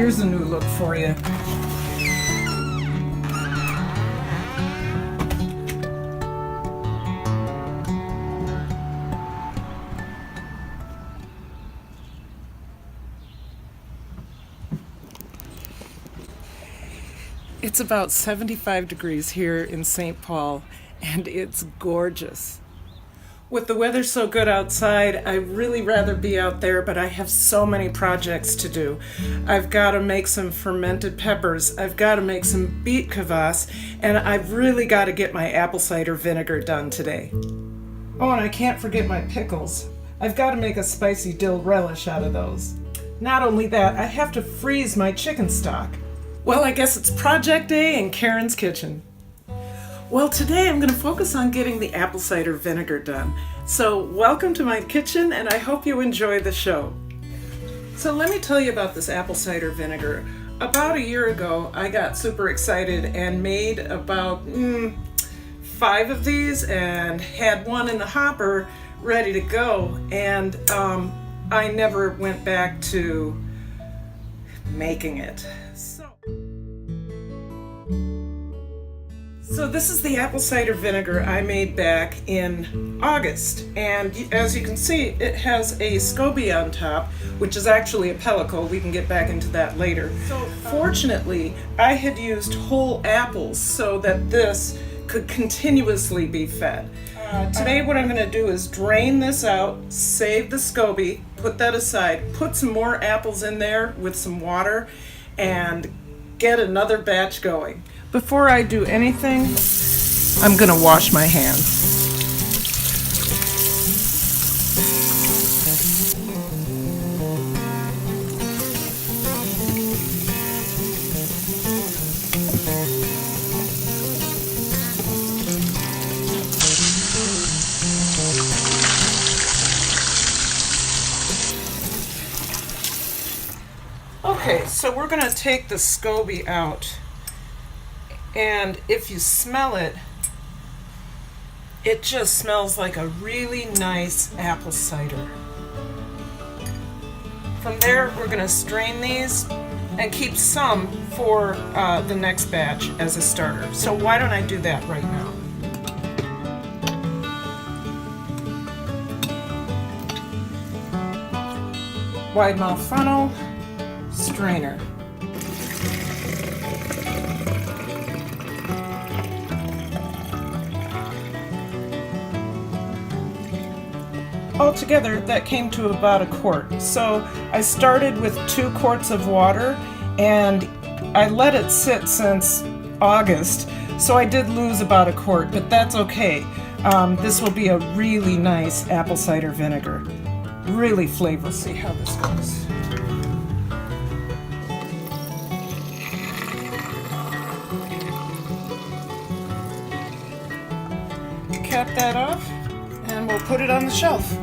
Here's a new look for you. It's about 75 degrees here in St. Paul, and it's gorgeous. With the weather so good outside, I'd really rather be out there, but I have so many projects to do. I've got to make some fermented peppers, I've got to make some beet kvass, and I've really got to get my apple cider vinegar done today. Oh, and I can't forget my pickles. I've got to make a spicy dill relish out of those. Not only that, I have to freeze my chicken stock. Well, I guess it's project day in Karen's kitchen. Well, today I'm going to focus on getting the apple cider vinegar done. So welcome to my kitchen, and I hope you enjoy the show. So let me tell you about this apple cider vinegar. About a year ago, I got super excited and made about 5 of these and had one in the hopper ready to go. And I never went back to making it. So this is the apple cider vinegar I made back in August, and as you can see, it has a SCOBY on top, which is actually a pellicle. We can get back into that later. So fortunately, I had used whole apples so that this could continuously be fed. Today what I'm going to do is drain this out, save the SCOBY, put that aside, put some more apples in there with some water, and get another batch going. Before I do anything, I'm going to wash my hands. Okay, so we're going to take the SCOBY out. And if you smell it, it just smells like a really nice apple cider. From there, we're going to strain these and keep some for the next batch as a starter. So why don't I do that right now? Wide mouth funnel, strainer. Altogether, that came to about a quart. So I started with 2 quarts of water, and I let it sit since August, so I did lose about a quart, but that's okay. This will be a really nice apple cider vinegar. Really flavorful. See how this goes. Cap that off, and we'll put it on the shelf.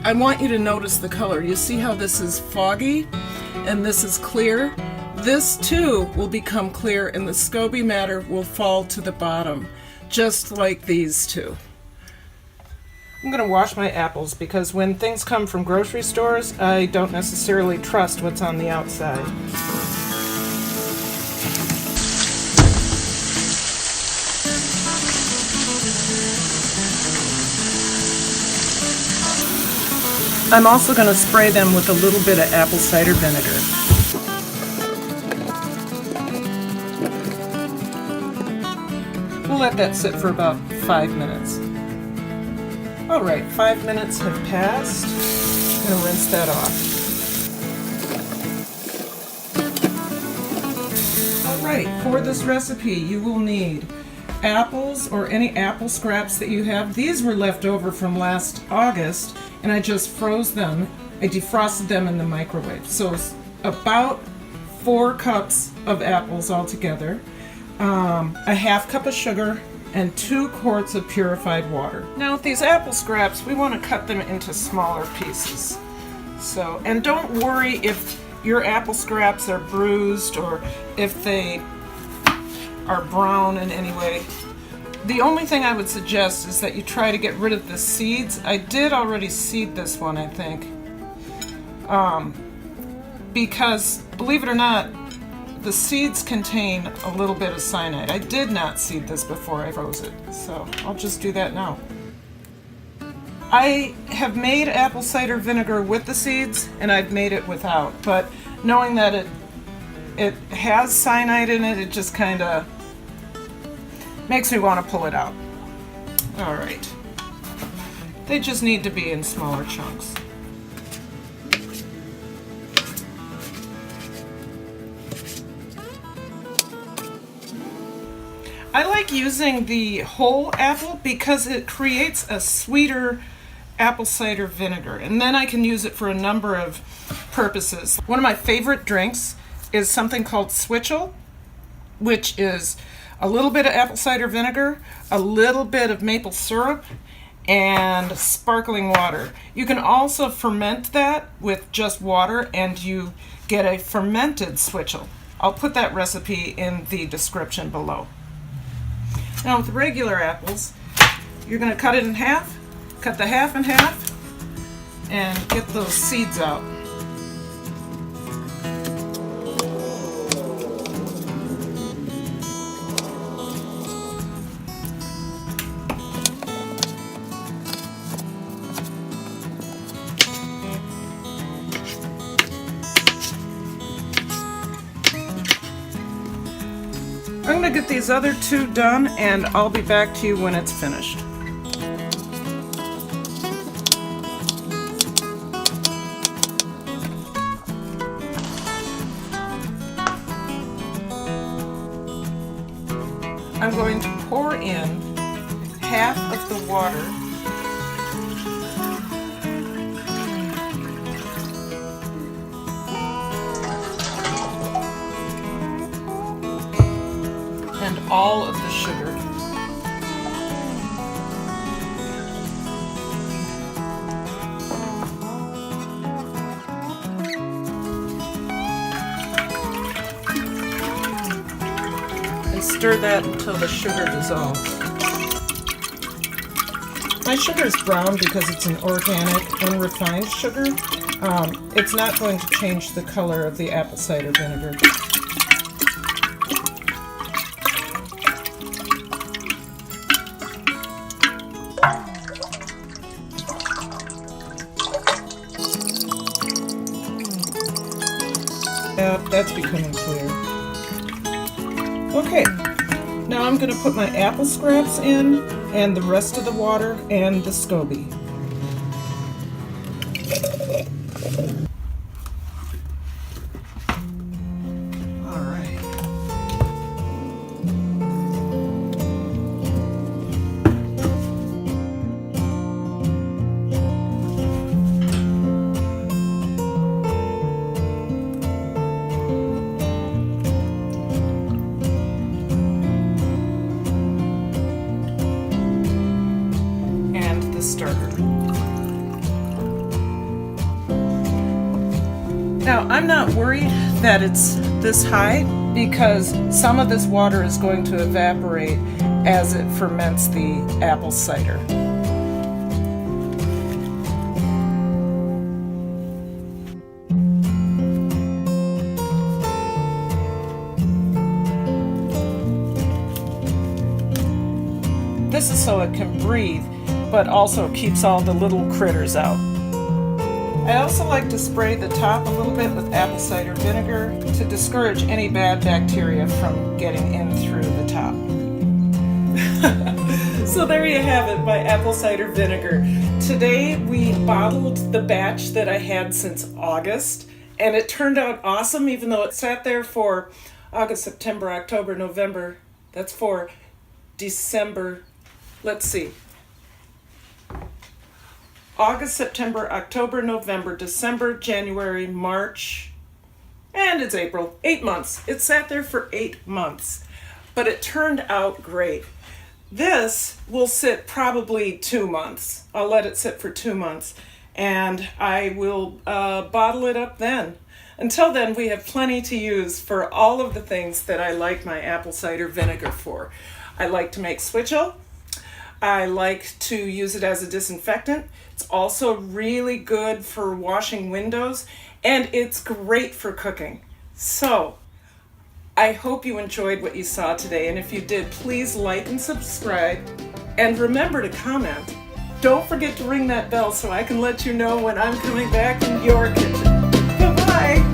I want you to notice the color. You see how this is foggy and this is clear? This too will become clear, and the SCOBY matter will fall to the bottom, just like these two. I'm going to wash my apples because when things come from grocery stores, I don't necessarily trust what's on the outside. I'm also going to spray them with a little bit of apple cider vinegar. We'll let that sit for about 5 minutes. All right, 5 minutes have passed. I'm going to rinse that off. All right, for this recipe, you will need apples or any apple scraps that you have. These were left over from last August, and I just froze them. I defrosted them in the microwave. So it's about 4 cups of apples altogether, a half cup of sugar, and 2 quarts of purified water. Now with these apple scraps, we want to cut them into smaller pieces. So, and don't worry if your apple scraps are bruised or if they are brown in any way. The only thing I would suggest is that you try to get rid of the seeds. I did already seed this one, I think. Because, believe it or not, the seeds contain a little bit of cyanide. I did not seed this before I froze it, so I'll just do that now. I have made apple cider vinegar with the seeds, and I've made it without, but knowing that it has cyanide in it, it just kind of makes me want to pull it out. All right. They just need to be in smaller chunks. I like using the whole apple because it creates a sweeter apple cider vinegar, and then I can use it for a number of purposes. One of my favorite drinks is something called Switchel, which is a little bit of apple cider vinegar, a little bit of maple syrup, and sparkling water. You can also ferment that with just water and you get a fermented Switchel. I'll put that recipe in the description below. Now with regular apples, you're going to cut it in half, cut the half in half, and get those seeds out. I'm going to get these other two done, and I'll be back to you when it's finished. I'm going to pour in half of the water . And all of the sugar. And stir that until the sugar dissolves. My sugar is brown because it's an organic, unrefined sugar. It's not going to change the color of the apple cider vinegar. That's becoming clear. Okay, now I'm going to put my apple scraps in and the rest of the water and the SCOBY. All right. Now, I'm not worried that it's this high because some of this water is going to evaporate as it ferments the apple cider. This is so it can breathe, but also keeps all the little critters out. I also like to spray the top a little bit with apple cider vinegar to discourage any bad bacteria from getting in through the top. So there you have it, my apple cider vinegar. Today we bottled the batch that I had since August, and it turned out awesome even though it sat there for August, September, October, November. That's for December. Let's see. August, September, October, November, December, January, March, and it's April. 8 months. It sat there for 8 months, but it turned out great. This will sit probably 2 months. I'll let it sit for 2 months, and I will bottle it up then. Until then, we have plenty to use for all of the things that I like my apple cider vinegar for. I like to make Switchel. I like to use it as a disinfectant. It's also really good for washing windows, and it's great for cooking. So, I hope you enjoyed what you saw today, and if you did, please like and subscribe, and remember to comment. Don't forget to ring that bell so I can let you know when I'm coming back in your kitchen. Bye-bye!